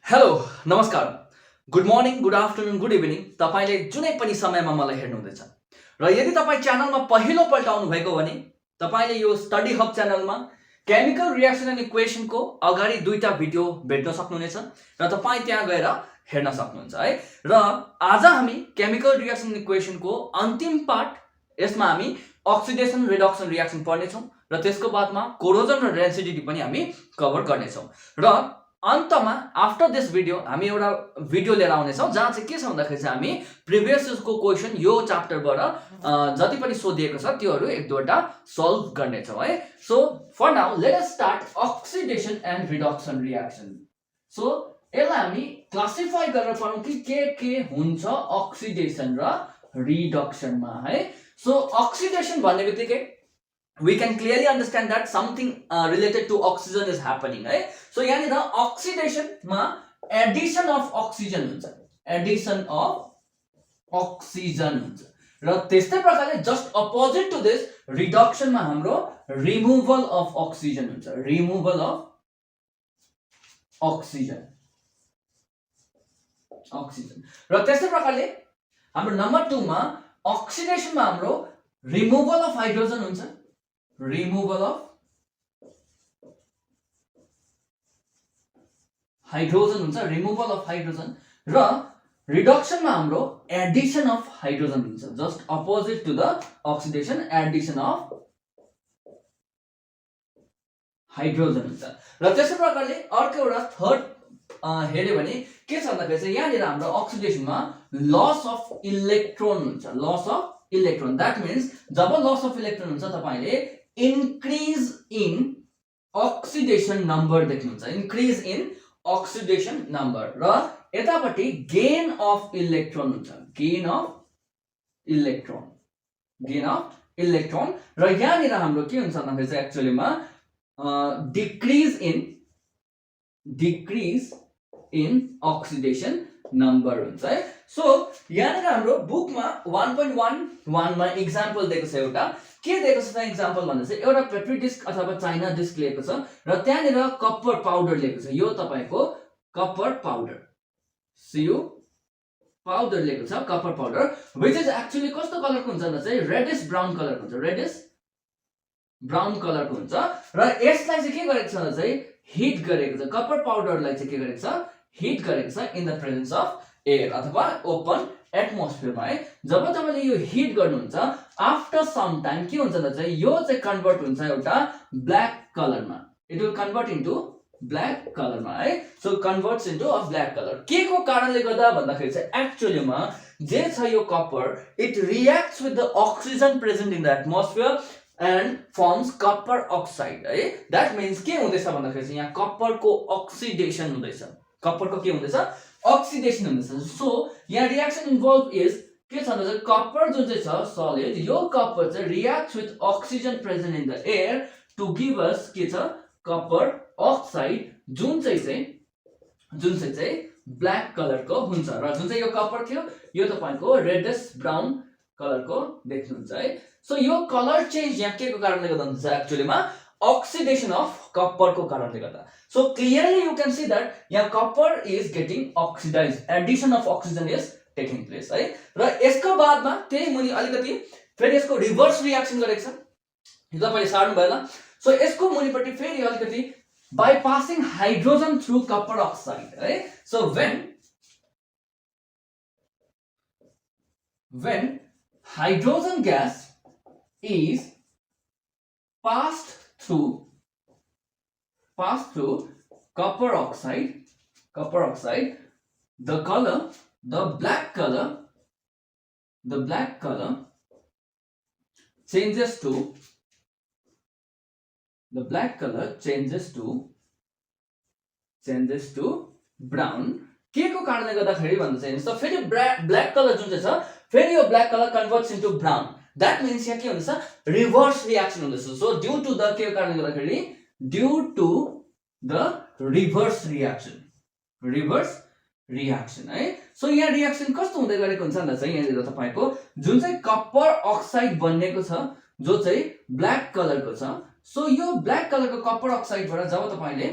Hello नमस्कार good morning good afternoon good evening तपाईले जुनै पनि समयमा मलाई हेर्नुहुँदैछ र यदि तपाईँ च्यानलमा पहिलोपल्ट आउनुभएको भने तपाईले यो स्टडी हब च्यानलमा केमिकल रिएक्सन एन्ड इक्वेसनको अगाडि दुईटा भिडियो भेट्न सक्नुहुनेछ र तपाईँ त्यहाँ गएर हेर्न सक्नुहुन्छ है। र आज हामी केमिकल रिएक्सन एन्ड इक्वेसनको अन्तिम पार्ट यसमा हामी अक्सिडेसन रिडक्सन रिएक्सन पढ्नेछौँ र त्यसको बादमा कोरोजन र रेन्सिडिटी पनि हामी कभर गर्नेछौँ र अन्तमा आफ्टर दिस भिडियो हामी एउटा भिडियो लिएर आउनेछौँ जहाँ चाहिँ के छ भन्दाखेरि चाहिँ हामी प्रिभियस इयर्सको क्वेसन यो च्याप्टरबाट जति पनि सोधिएको छ त्योहरू एक दुईवटा सल्भ गर्नेछौँ है। So for now let us start oxidation and reduction reaction. So यसलाई हामी क्लासिफाई गरेर पढौँ कि के हुन्छ अक्सिडेसन र रिडक्सनमा है। सो अक्सिडेसन भन्ने बित्तिकै we can clearly understand that something related to oxygen is happening है। so यानी द oxidation मा addition of oxygen हुन्छ, addition of oxygen हुन्छ र त्यस्तै प्रकारले just opposite to this reduction मा हाम्रो removal of oxygen हुन्छ, removal of oxygen र त्यस्तै प्रकारले हाम्रो नम्बर 2 मा oxidation मा हाम्रो removal of hydrogen हुन्छ, removal of hydrogen हुन्छ, removal of hydrogen र reduction मा हाम्रो addition of hydrogen हुन्छ, just opposite to the oxidation addition of hydrogen हुन्छ र त्यसै प्रकारले अर्को एउटा थर्ड हेर्यो भने के छ भन्दाखेरि चाहिँ यहाँनिर हाम्रो अक्सिडेसनमा लस अफ इलेक्ट्रोन हुन्छ, loss of electron. That means जब लस अफ इलेक्ट्रोन हुन्छ तपाईले increase in oxidation number देख्नुहुन्छ, increase in oxidation number र यतापट्टि gain of electron हुन्छ, gain of electron र यहाँनिर हाम्रो के हुन्छ भन्दाखेरि चाहिँ एक्चुअलीमा decrease in oxidation number हुन्छ है। सो यहाँनिर हाम्रो बुकमा 1.11 मा एक्जाम्पल दिएको छ, एउटा के दिएको छ त एक्जाम्पल भन्दा चाहिँ एउटा पेट्री डिस्क अथवा चाइना डिस्क लिएको छ र त्यहाँनिर कपर पाउडर लिएको छ, यो तपाईको कपर पाउडर CU पाउडर लिएको छ, copper powder which is actually कस्तो कलरको हुन्छ भन्दा चाहिँ रेडिश ब्राउन कलरको हुन्छ, रेडिश ब्राउन कलरको हुन्छ र यसलाई चाहिँ के गरेको छ भन्दा चाहिँ हिट गरेको छ, कपर पाउडरलाई चाहिँ के गरेको छ हिट गरेको छ in the presence of air अथवा ओपन एटमोस्फियरमा है। जब तपाईले यो हिट गर्नुहुन्छ आफ्टर सम टाइम के हुन्छ भन्दा चाहिँ यो चाहिँ कन्भर्ट हुन्छ एउटा ब्ल्याक कलरमा, it will convert into black कलरमा है। So converts into a black colour के को कारणले गर्दा भन्दाखेरि चाहिँ एक्चुअलीमा जे छ यो copper it reacts with the oxygen present in the atmosphere and firms copper oxide है। द्याट मिन्स के हुँदैछ भन्दाखेरि चाहिँ यहाँ कपरको अक्सिडेसन हुँदैछ, कपरको के हुँदैछ अक्सिडेसन हुँदैछ। सो यहाँ रिएक्सन इन्भल्भ इज के छ भन्दा कपर जुन चाहिँ छ सलिड, यो कपर चाहिँ reacts with oxygen present in the air to give us के छ कपर अक्साइड जुन चाहिँ ब्ल्याक कलरको हुन्छ र जुन चाहिँ यो कपर थियो यो तपाईको रेडिश ब्राउन कलरको देख्नुहुन्छ है। सो यो कलर चेन्ज यहाँ के को कारणले गर्दा हुन्छ एक्चुअलीमा oxidation of copper को कारणले गर्दा। So clearly you can see that यहाँ copper is getting oxidized, addition of oxygen is taking place है। र यसको बादमा त्यही मुनि अलिकति फेरि यसको रिभर्स रिएक्सन गरेको छ, यो तपाईले सार्नु भएन। सो यसको मुनिपट्टि फेरि अलिकति by passing hydrogen through copper oxide है। So when hydrogen gas is passed through copper oxide, the black color changes to brown। के को कारणले गर्दाखेरि भन्दा चाहिँ यस्तो फेरि ब्ल्याक कलर जुन चाहिँ छ फेरि यो black colour converts into brown. That means यहाँ के हुँदैछ रिभर्स रिएक्सन हुँदैछ। सो ड्यू टु द के कारणले गर्दाखेरि due to the reverse reaction है। सो यहाँ रिएक्सन कस्तो हुँदै गरेको हुन्छ भन्दा चाहिँ यहाँनिर तपाईको जुन चाहिँ कपर अक्साइड बनेको छ जो चाहिँ ब्ल्याक कलरको छ, सो यो ब्ल्याक कलरको कपर अक्साइडबाट जब तपाईले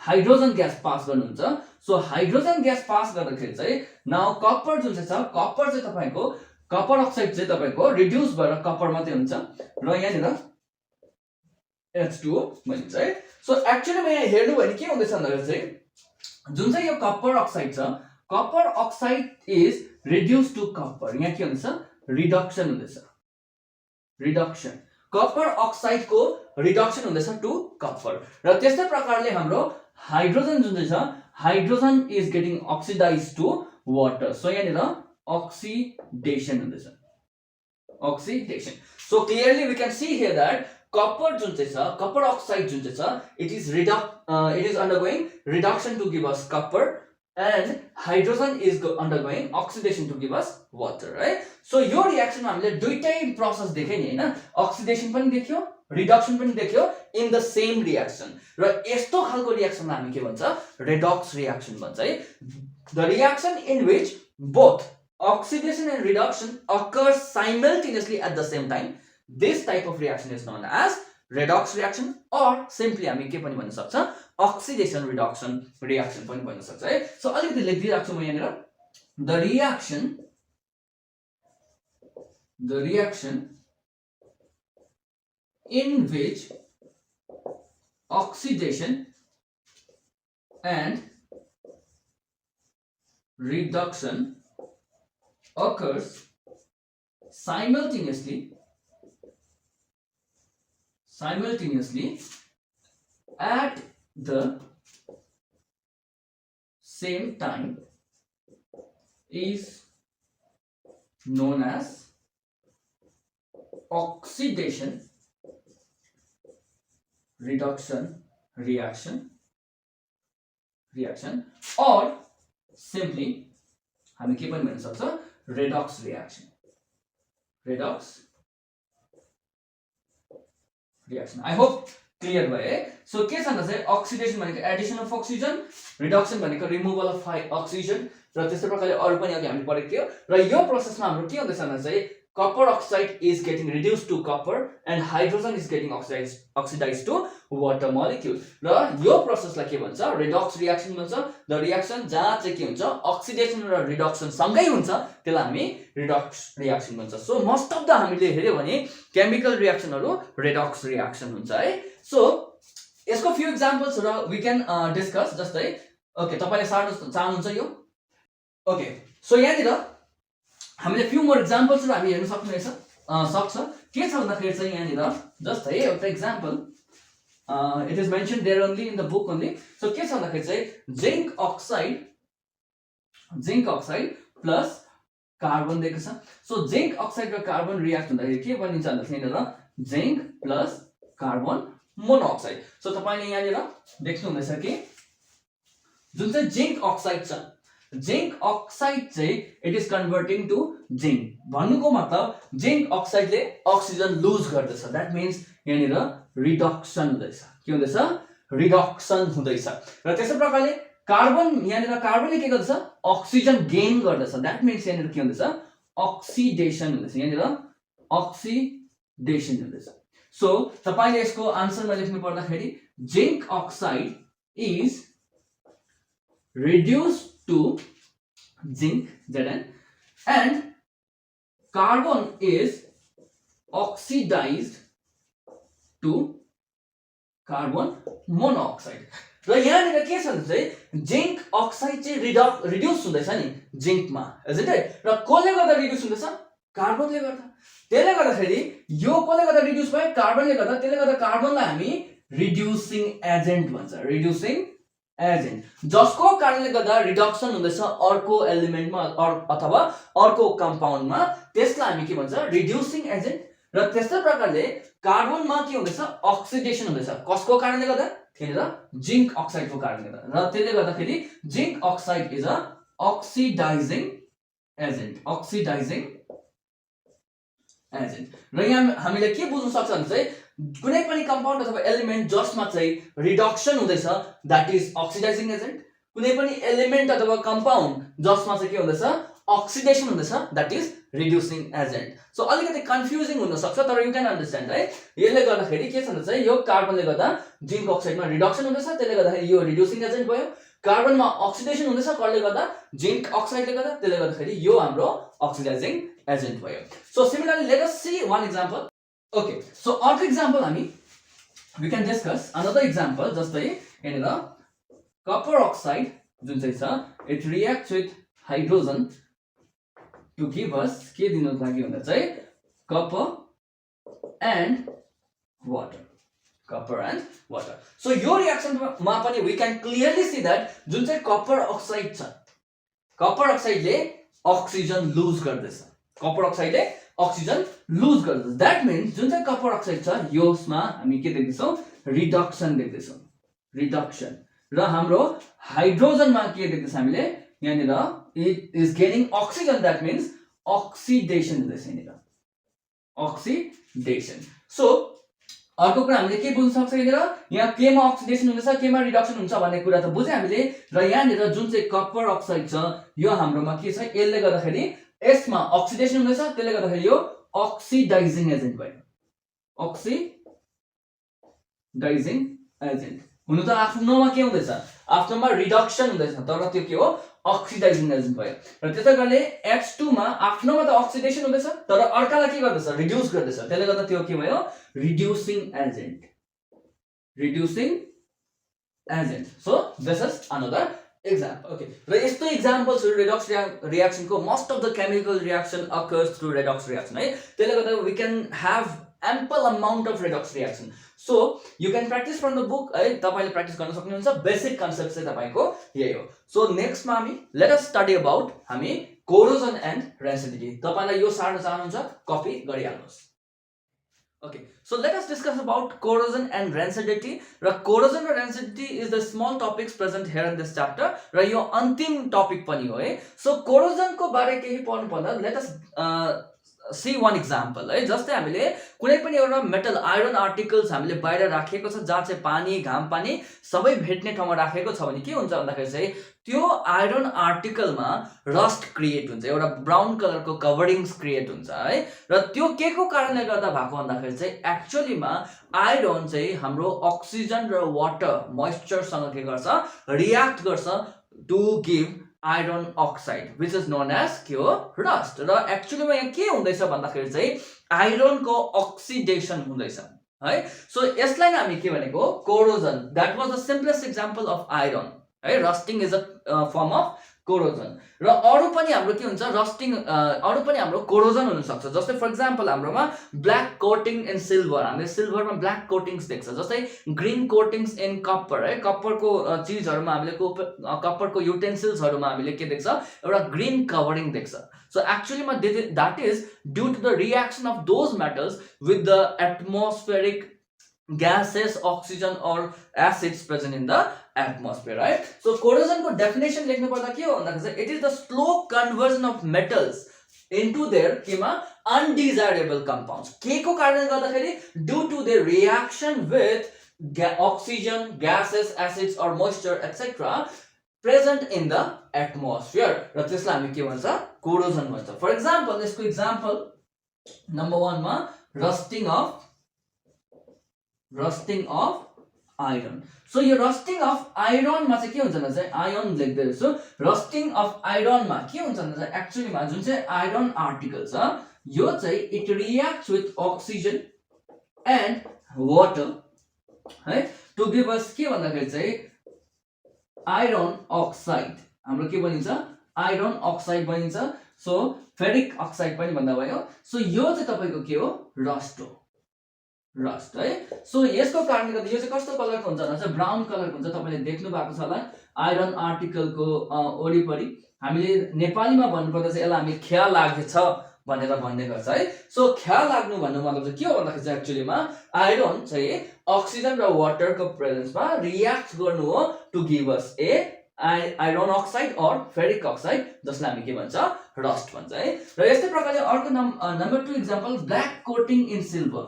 हाइड्रोजन ग्यास पास गर्नुहुन्छ सो हाइड्रोजन ग्यास पास गर्दाखेरि चाहिँ नाउ कपर जुन चाहिँ छ कपर चाहिँ तपाईको कपर अक्साइड चाहिँ तपाईको रिड्युस भएर कपर मात्रै हुन्छ र यहाँनिर H2O भनिन्छ है सो एक्चुअली यहाँ हेर्नु भने के हुँदैछ भन्दाखेरि चाहिँ जुन चाहिँ यो कपर अक्साइड छ copper oxide is reduce to copper यहाँ के हुँदैछ रिडक्सन हुँदैछ रिडक्सन कपर अक्साइडको रिडक्सन हुँदैछ टु कपर र त्यस्तै प्रकारले हाम्रो हाइड्रोजन जुन चाहिँ छ hydrogen is getting oxidize to water so यहाँनिर अक्सिडेसन हुँदैछ oxidation so clearly we can see here that copper जुन चाहिँ छ copper oxide जुन चाहिँ छ it is undergoing reduction to give us copper and hydrogen is undergoing oxidation to give us water right so यो reaction मा हामीले दुईटै प्रोसेस देखे नि हैन oxidation पनि देख्यो reduction पनि देख्यो in the same reaction र यस्तो खालको रिएक्सनलाई हामी के भन्छ redox reaction भन्छ है the reaction in which both oxidation and reduction occurs simultaneously at the same time this type of reaction is known as redox reaction or simply हामी के पनि भन्न सक्छ oxidation reduction reaction पनि भन्न सक्छ है सो अलिकति लेखिदिराख्छु म यहाँनिर the reaction in which oxidation and reduction occurs simultaneously at the same time is known as oxidation reduction reaction or simply हामी के पनि भन्न सक्छ redox reaction I hope clear भयो है सो के छ भन्दा चाहिँ oxidation भनेको addition of oxygen reduction भनेको removal of oxygen र त्यस्तै प्रकारले अरु पनि अघि हामीले पढेको थियो र यो प्रोसेसमा हाम्रो के हुँदैछ भन्दा चाहिँ copper oxide is getting reduced to copper and hydrogen is getting oxidized to water molecule र यो प्रोसेसलाई के भन्छ redox reaction भन्छ the reaction जहाँ चाहिँ के हुन्छ oxidation र reduction सँगै हुन्छ त्यसलाई हामी redox reaction भन्छ सो मोस्ट अफ द हामीले हेर्यो भने केमिकल रिएक्सनहरु redox reaction हुन्छ है सो यसको फ्यु एक्जाम्पल्स र वी क्यान डिस्कस जस्तै ओके तपाईले सार्न चाहनुहुन्छ यो ओके सो यहाँनिर हामीले फ्यु मोर एक्जाम्पल्स र हामी हेर्न सक्छ के छ भन्दाखेरि चाहिँ यहाँनिर जस्तै एउटा example it is mentioned there only in the book only so के छ भन्दाखेरि चाहिँ zinc oxide plus कार्बन दिएको छ सो जिंक अक्साइड र कार्बन रिएक्ट हुँदाखेरि के बनिन्छ भन्दाखेरि यहाँनिर zinc plus carbon monoxide so तपाईले यहाँनिर देख्नु हुँदैछ कि जुन चाहिँ जिंक अक्साइड छ जिंक अक्साइड चाहिँ it is converting to zinc भन्नुको मतलब जिंक अक्साइडले अक्सिजन लुज गर्दैछ दैट मीन्स यहाँनिर रिडक्सन हुँदैछ के हुँदैछ रिडक्सन हुँदैछ र त्यसै प्रकारले कार्बन यहाँनिर कार्बनले के गर्दैछ अक्सिजन गेन गर्दैछ दैट मीन्स यहाँनिर के हुँदैछ अक्सिडेसन हुँदैछ यहाँनिर अक्सिडेसन हुँदैछ सो तपाईले यसको आन्सरमा लेख्नु पर्दाखेरि zinc oxide is reduced to zinc Zn and carbon is oxidized to carbon monoxide र यहाँनिर के छ भने चाहिँ जिंक अक्साइड चाहिँ रिड्युस हुँदैछ नि जिंकमा इजन्ट इट र कसले गर्दा रिड्युस हुँदैछ कार्बनले गर्दा त्यसले गर्दाखेरि यो कसले गर्दा रिड्युस भयो कार्बनले गर्दा त्यसले गर्दा कार्बनलाई हामी रिड्युसिङ एजेन्ट भन्छ रिड्युसिङ एजेन्ट जसको कारणले गर्दा रिडक्सन हुँदैछ अर्को एलिमेन्टमा अथवा अर्को कम्पाउन्डमा त्यसलाई हामी के भन्छ रिड्युसिङ एजेन्ट र त्यस्तै प्रकारले कार्बनमा के हुँदैछ अक्सिडेसन हुँदैछ कसको कारणले गर्दा यहाँनिर जिंक अक्साइडको कारणले गर्दा र त्यसले गर्दाखेरि zinc oxide is a oxidizing agent र यहाँ हामीले के बुझ्न सक्छ भने चाहिँ कुनै पनि कम्पाउन्ड अथवा एलिमेन्ट जसमा चाहिँ रिडक्सन हुँदैछ दैट इज अक्सिडाइजिङ एजेन्ट कुनै पनि एलिमेन्ट अथवा कम्पाउन्ड जसमा चाहिँ के हुँदैछ अक्सिडेसन हुँदैछ, that is reducing agent. So अलिकति कन्फ्युजिङ हुन सक्छ, तर यु क्यान अन्डरस्ट्यान्ड है. यसले गर्दाखेरि के छ भने चाहिँ यो कार्बनले गर्दा जिंक अक्साइडमा रिडक्सन हुँदैछ, त्यसले गर्दाखेरि यो रिड्युसिङ एजेन्ट भयो. कार्बनमा अक्सिडेसन हुँदैछ कसले गर्दा, जिंक अक्साइडले गर्दा, त्यसले गर्दाखेरि यो हाम्रो अक्सिडाइजिङ एजेन्ट भयो. So similarly let us see one example. Okay, so अर्को एक्जाम्पल हामी we can discuss another example. जस्तै यहाँनिर कपर अक्साइड जुन चाहिँ छ, it reacts with hydrogen to give us के दिनु लागि भन्दा चाहिँ copper and water. Copper and water. So यो रिएक्सनमा पनि we can clearly see that जुन चाहिँ कपर अक्साइड छ, कपर अक्साइडले अक्सिजन लुज गर्दैछ, कपर अक्साइडले अक्सिजन लुज गर्दैछ. दैट मिन्स जुन चाहिँ कपर अक्साइड छ यसमा हामी के देख्दैछौँ, रिडक्सन देख्दैछौँ, रिडक्सन. र हाम्रो हाइड्रोजनमा के देख्दैछौँ हामीले, यहाँनिर it is gaining oxygen, that means oxidation हुँदैछ, यहाँनिर अक्सिडेसन. सो अर्को कुरा हामीले के बुझ्न सक्छ, यहाँनिर यहाँ केमा अक्सिडेसन हुँदैछ, केमा रिडक्सन हुन्छ भन्ने कुरा त बुझ्यौँ हामीले. र यहाँनिर जुन चाहिँ कपर अक्साइड छ यो हाम्रोमा के छ, यसले गर्दाखेरि यसमा अक्सिडेसन हुँदैछ, त्यसले गर्दाखेरि यो अक्सिडाइजिङ एजेन्ट भयो, अक्सिडाइजिङ एजेन्ट. हुनु त आफ्नोमा के हुँदैछ, आफ्नोमा रिडक्सन हुँदैछ, तर त्यो के हो, अक्सिडाइजिङ एजेन्ट भयो. र त्यसै गरी H2 मा आफ्नोमा त अक्सिडेसन हुँदैछ तर अर्कालाई के गर्दैछ, रिड्युस गर्दैछ, त्यसले गर्दा त्यो के भयो, reducing agent, reducing agent. So this is another example. Okay, र यस्तो एक्जाम्पल्स रेडक्स रिएक्सन को most of the chemical reaction occurs through redox reaction है. त्यसले गर्दा we can have ample amount of redox reaction. So you can practise from the book है, तपाईले practice गर्न सक्नुहुन्छ. बेसिक कन्सेप्ट चाहिँ तपाईको यही हो. सो नेक्स्टमा हामी लेट अस स्टडी अबाउट हामी कोरोजन एन्ड रेन्सिडिटी. तपाईलाई यो सार्न चाहनुहुन्छ कपी गरिहाल्नुहोस्. Okay, so let us discuss about corrosion and rancidity. Corrosion and rancidity is the small topics present here in this chapter. यो अन्तिम टपिक पनि हो है. So corrosion को बारे केही पढ्नु पर्दा let us see one example है. जस्तै हामीले कुनै पनि एउटा मेटल आइरन आर्टिकल्स हामीले बाहिर राखेको छ, जहाँ चाहिँ पानी घाम पानी सबै भेट्ने ठाउँमा राखेको छ भने के हुन्छ भन्दाखेरि चाहिँ त्यो आइरन आर्टिकलमा रस्ट क्रिएट हुन्छ, एउटा ब्राउन कलरको कभरिङ्स क्रिएट हुन्छ है. र त्यो के को कारणले गर्दा भएको भन्दाखेरि चाहिँ एक्चुअलीमा आइरन चाहिँ हाम्रो अक्सिजन र वाटर मोइस्चरसँग के गर्छ, रियाक्ट गर्छ to give iron oxide which is known as के हो, रस्ट. र एक्चुअलीमा यहाँ के हुँदैछ भन्दाखेरि चाहिँ आइरनको अक्सिडेसन हुँदैछ है. सो यसलाई नै हामी के भनेको, corrosion. That was the simplest example of iron है. Rusting is a form of corrosion. र अरु पनि हाम्रो के हुन्छ, रस्टिङ अरु पनि हाम्रो कोरोजन हुन सक्छ. जस्तै फर एक्जाम्पल हाम्रोमा ब्ल्याक कोटिङ इन सिल्भर, हामीले सिल्भरमा ब्ल्याक कोटिङ्स देख्छ. जस्तै ग्रीन कोटिङ्स इन कपर है, कपरको चिजहरुमा हामीले कपरको युटेन्सिल्सहरुमा हामीले के देख्छ, एउटा ग्रीन कभरिङ देख्छ. सो एक्चुअलीमा that is due to the reaction of those metals with the atmospheric gases, oxygen or acids present in the atmosphere, right? So corrosion को definition लेख्नु पर्दा के हो भन्दाखेरि it is the slow conversion of metals into their केमा undesirable compounds. के को कारणले गर्दाखेरि due to their reaction with oxygen, gases, acids or moisture etc present in the atmosphere. र त्यसलाई हामी के भन्छ, corrosion भन्छ. For example, यसको example number 1 मा rusting of iron. So यो rusting of iron मा चाहिँ के हुन्छ भन्दा चाहिँ आयन लेख्दै छु. rusting of iron मा के हुन्छ भन्दा चाहिँ एक्चुअली मा जुन चाहिँ आइरन आर्टिकल छ यो चाहिँ it reacts with oxygen and water है to give us के भन्दाखेरि चाहिँ आइरन अक्साइड. हाम्रो के बनिन्छ, आइरन अक्साइड बनिन्छ. सो फेरिक अक्साइड पनि भन्दा भयो. सो यो चाहिँ तपाईको के हो, रस्ट हो, रस्ट है. सो यसको कारणले गर्दा यो चाहिँ कस्तो कलरको हुन्छ भन्दा चाहिँ ब्राउन कलरको हुन्छ. तपाईले देख्नु भएको छ होला आइरन आर्टिकलको वरिपरि. हामीले नेपालीमा भन्नुपर्दा चाहिँ यसलाई हामी ख्या लागेछ भनेर भन्ने गर्छ है. सो ख्या लाग्नु भन्नु मतलब चाहिँ के हो भन्दाखेरि चाहिँ एक्चुअलीमा आइरन चाहिँ अक्सिजन र वाटरको प्रेजेन्समा रियाक्ट गर्नु हो to give us a iron oxide or ferric oxide, जसलाई हामी के भन्छ, रस्ट भन्छ है. र यस्तै प्रकारले अर्को number 2 example black quoting in silver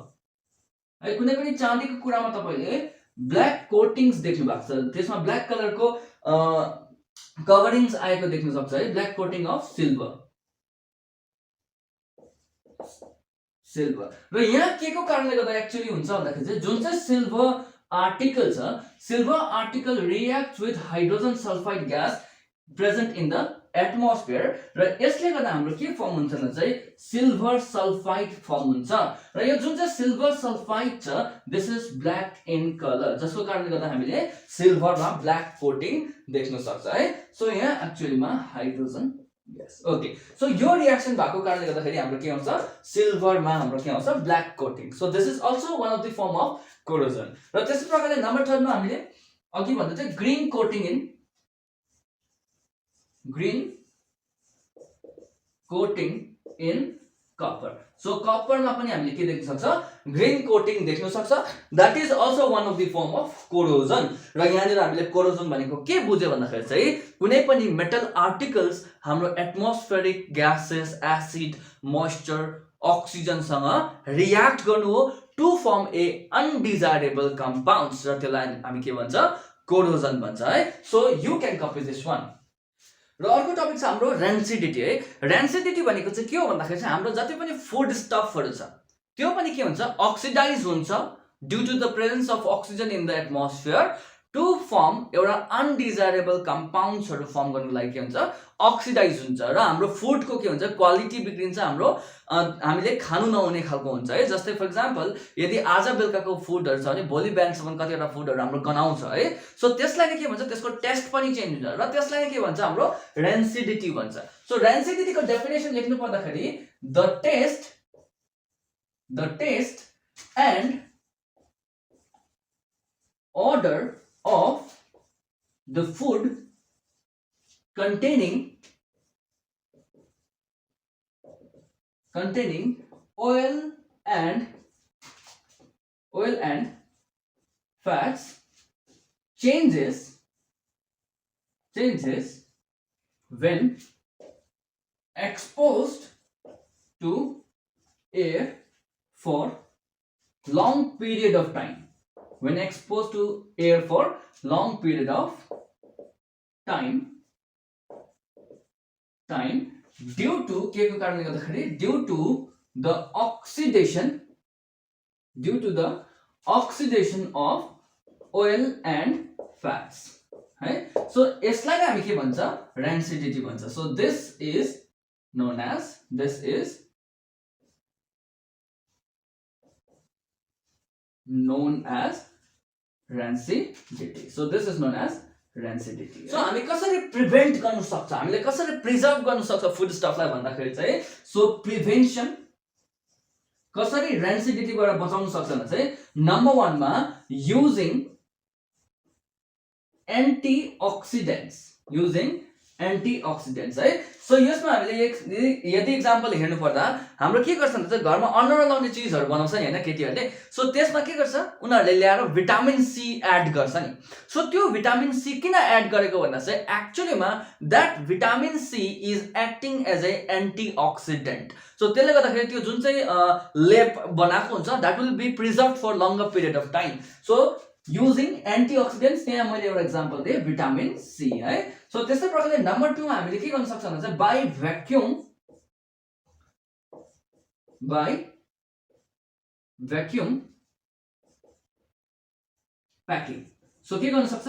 है. कुनै पनि चाँदीको कुरामा तपाईले ब्ल्याक कोटिङ्स देख्नु भएको छ, त्यसमा ब्ल्याक कलरको कभरिङ्स आएको देख्न सक्छ है, black quoting of silver silver र यहाँ के को कारणले गर्दा एक्चुअली हुन्छ भन्दाखेरि चाहिँ जुन चाहिँ सिल्भर आर्टिकल छ silver article react with hydrogen sulphide gas present in the atmosphere र यसले गर्दा हाम्रो के फर्म हुन्छ भने चाहिँ सिल्भर सल्फाइड फर्म हुन्छ र यो जुन चाहिँ सिल्भर सल्फाइड छ this is black in colour जसको कारणले गर्दा हामीले सिल्भरमा ब्ल्याक कोटिङ देख्न सक्छ है सो यहाँ एक्चुअलीमा हाइड्रोजन यस ओके सो यो रियाक्सन भएको कारणले गर्दाखेरि हाम्रो के आउँछ सिल्भरमा हाम्रो के आउँछ black quoting so this is also one of the form of corrosion र त्यस्तै प्रकारले नम्बर 3 मा हामीले अघि भन्दा चाहिँ green coating in copper so कपरमा पनि हामीले के देख्न सक्छ ग्रीन कोटिङ देख्न सक्छ that is also one of the form of corrosion र यहाँनिर हामीले कोरोजन भनेको के बुझ्यो भन्दाखेरि चाहिँ कुनै पनि मेटल आर्टिकल्स हाम्रो एटमोस्फेरिक ग्यासेस एसिड मोइस्चर अक्सिजनसँग रियाक्ट गर्नु हो to form a undesirable compounds र त्यसलाई हामी के भन्छ कोरोजन भन्छ है so you can copy this one र अर्को टपिक छ हाम्रो रेन्सिडिटी है रेन्सिडिटी भनेको चाहिँ के हो भन्दाखेरि चाहिँ हाम्रो जति पनि फुड स्टफहरु छ त्यो पनि के हुन्छ अक्सिडाइज हुन्छ due to the presence of oxygen in the atmosphere to form एउटा अनडिजायरेबल कम्पाउन्ड्सहरु फर्म गर्नको लागि के हुन्छ अक्सिडाइज हुन्छ र हाम्रो फुडको के हुन्छ क्वालिटी बिग्रिन्छ हाम्रो हामीले खानु नहुने खालको हुन्छ है जस्तै फर एक्जाम्पल यदि आज बेलुकाको फुडहरु छ भने भोलि बिहानसम्म कतिवटा फुडहरु हाम्रो गनाउँछ है सो त्यसलाई के भन्छ त्यसको टेस्ट पनि चेन्ज हुन्छ र त्यसलाई के भन्छ हाम्रो रेन्सिडिटी भन्छ सो रेन्सिडिटीको डेफिनेसन लेख्नु पर्दाखेरि the taste and order of the food containing oil and fats changes when exposed to air for long period of time due to के को कारणले गर्दाखेरि due to the oxidation of oil and fats है so यसलाई हामी के भन्छ रेन्सिडिटी भन्छ so this is known as rancidity so this is known as rancidity so हामी कसरी प्रिभेन्ट गर्न सक्छ हामीले कसरी प्रिजर्भ गर्न सक्छ फुड स्टफलाई भन्दाखेरि चाहिँ सो प्रिभेन्सन कसरी रेन्सिडिटीबाट बचाउन सक्छ भने चाहिँ नम्बर 1 मा युजिङ एन्टीअक्सिडेन्ट्स है सो यसमा हामीले यदि एक्जाम्पल हेर्नु पर्दा हाम्रो के गर्छ भने चाहिँ घरमा अनुहार लगाउने चीजहरु बनाउँछ नि हैन केटीहरुले सो त्यसमा के गर्छ उनीहरुले ल्याएर भिटामिन सी एड गर्छ नि सो त्यो भिटामिन सी किन एड गरेको भन्दा चाहिँ एक्चुअलीमा that vitamin C is acting as a antioxidant so त्यसले गर्दाखेरि त्यो जुन चाहिँ लेप बनाएको हुन्छ that will be preserved for longer period of time so using antioxidants त्यहाँ मैले एउटा एक्जाम्पल दिए भिटामिन सी है सो त्यस्तै प्रकारले नम्बर 2 मा हामीले के गर्न सक्छौं भने चाहिँ बाइ भ्याक्युम प्याकिङ सो के गर्न सक्छ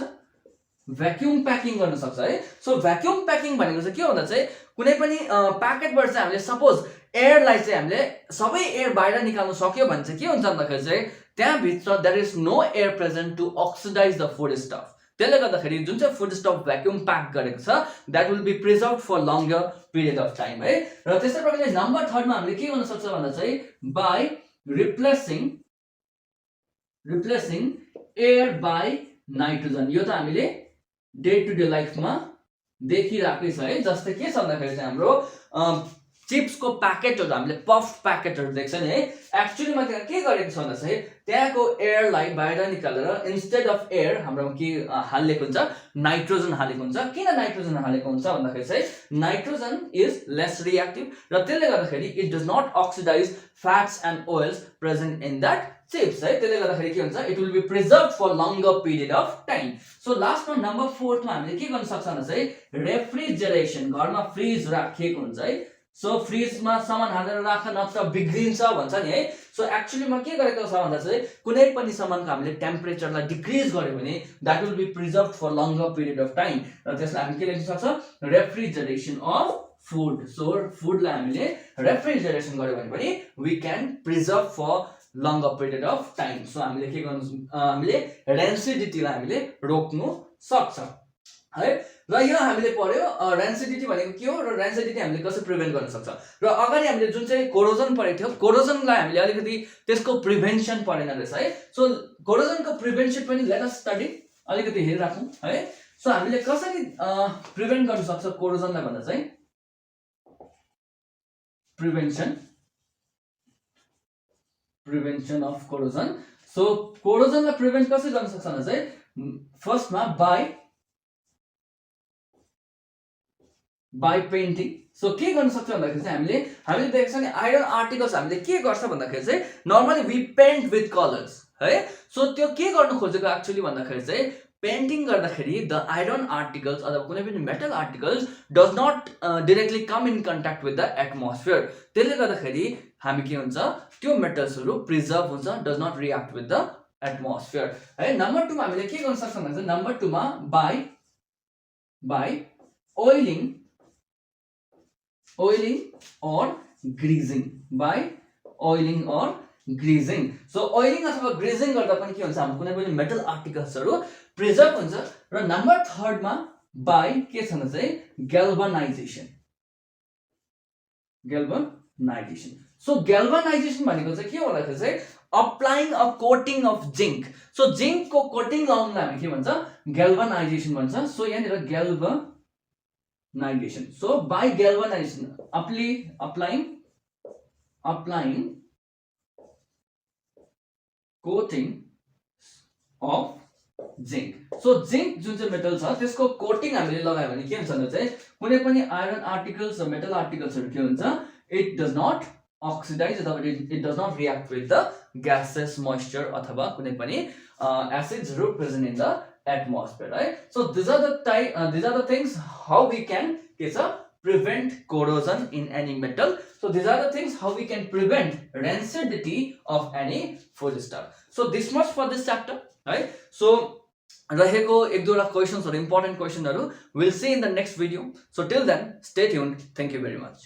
भ्याक्युम प्याकिङ गर्न सक्छ है सो भ्याक्युम प्याकिङ भनेको चाहिँ के भन्दा चाहिँ कुनै पनि प्याकेटबाट चाहिँ हामीले सपोज एयरलाई चाहिँ हामीले सबै एयर बाहिर निकाल्न सक्यो भने चाहिँ के हुन्छ भन्दाखेरि चाहिँ त्यहाँ भित्र there is no air present to oxidize the food stuff त्यसले गर्दाखेरि जुन चाहिँ फुड स्टफ भ्याक्युम प्याक गरेको छ that will be preserved for longer period of time है र त्यस्तै प्रकारले नम्बर 3 मा हामीले के गर्न सक्छ भन्दा चाहिँ by replacing air by nitrogen यो त हामीले डे टु डे लाइफमा देखिराकै छ है जस्तै के छ भन्दाखेरि चाहिँ हाम्रो चिप्स को प्याकेटहरु हामीले पफ प्याकेटहरु देख्छ नि है एक्चुअली मा त्यहाँ के गरेको छ भन्दा चाहिँ त्यहाँको एयरलाई बाहिर निकालेर इन्स्टेड अफ एयर हाम्रो के हालेको हुन्छ नाइट्रोजन हालेको हुन्छ किन नाइट्रोजन हालेको हुन्छ भन्दाखेरि चाहिँ नाइट्रोजन इज लेस रिएक्टिभ र त्यसले गर्दाखेरि it does not oxidize fats and oils present in that chips है त्यसले गर्दाखेरि के हुन्छ it will be preserved for longer period of time so लास्टमा नम्बर 4 मा हामीले के गर्न सक्छौं भने चाहिँ रेफ्रिजरेसन घरमा फ्रिज राखेको हुन्छ है सो फ्रिजमा सामान हालेर राख नत्र बिग्रिन्छ भन्छ नि है। सो एक्चुअलीमा के गरेको छ भन्दा चाहिँ कुनै पनि सामानको हामीले टेम्परेचरलाई डिक्रिज गर्यो भने that will be preserve for longer period of time र त्यसलाई हामी के लेख्न सक्छ रेफ्रिजरेसन अफ फुड। सो फुडलाई हामीले रेफ्रिजरेसन गर्यो भने पनि we can preserve for longer period of time. So हामीले के गर्नु हामीले रेन्सिडिटीलाई हामीले रोक्नु सक्छ है। र यो हामीले पढ्यो रेन्सिडिटी भनेको के हो र रेन्सिडिटी हामीले कसरी प्रिभेन्ट गर्न सक्छ र अगाडि हामीले जुन चाहिँ कोरोजन पढेको थियो कोरोजनलाई हामीले अलिकति त्यसको प्रिभेन्सन पढेन रहेछ है। सो कोरोजनको प्रिभेन्सन पनि लेट अस स्टडी अलिकति हेरिराखौँ है। सो हामीले कसरी प्रिभेन्ट गर्न सक्छ कोरोजनलाई भन्दा चाहिँ प्रिभेन्सन अफ कोरोजन। सो कोरोजनलाई प्रिभेन्ट कसरी गर्न सक्छ भन्दा चाहिँ फर्स्टमा बाई पेन्टिङ। सो के गर्न सक्छ भन्दाखेरि चाहिँ हामीले देखेको छ नि आइरन आर्टिकल्स हामीले के गर्छ भन्दाखेरि चाहिँ normally we paint with colours है। सो त्यो के गर्नु खोजेको एक्चुअली भन्दाखेरि चाहिँ पेन्टिङ गर्दाखेरि द आइरन आर्टिकल्स अथवा कुनै पनि metal articles does not directly come in contact with the atmosphere. त्यसले गर्दाखेरि हामी के हुन्छ त्यो मेटल्सहरू प्रिजर्भ हुन्छ does not react with the atmosphere है। नम्बर 2 मा हामीले के गर्न सक्छौँ भने नम्बर 2 मा by oiling or greasing by oiling or greasing। So oiling अथवा greasing गर्दा पनि के हुन्छ हाम्रो कुनै पनि मेटल आर्टिकल्सहरू प्रिजर्भ हुन्छ र नम्बर 3 मा बाई के छ भने चाहिँ ग्याल्भनाइजेसन। सो ग्याल्भनाइजेसन भनेको चाहिँ के हो भन्दाखेरि चाहिँ applying a coating of zinc. So zinc को कोटिङ लगाउनलाई हामी के भन्छ ग्याल्भनाइजेसन भन्छ। सो यहाँनिर galvanization. So by galvanization applying coating of zinc. So zinc जुन चाहिँ मेटल छ त्यसको कोटिङ हामीले लगायो भने के हुन्छ भने चाहिँ कुनै पनि आइरन आर्टिकल्स र मेटल आर्टिकल्सहरू के हुन्छ इट डज नट अक्सिडाइज अथवा it does not react with the gases moisture अथवा कुनै पनि एसिड्सहरू प्रेजेन्ट इन द एटमोस्फियर है। So these are the things how we can prevent corrosion in any metal। so these are the things how we can prevent rancidity of any foodstuff। so this much for this chapter right। so रहेको एक दुईवटा क्वेशन्सहरु important क्वेशनहरु we'll see in the next video। so till then stay tuned, thank you very much।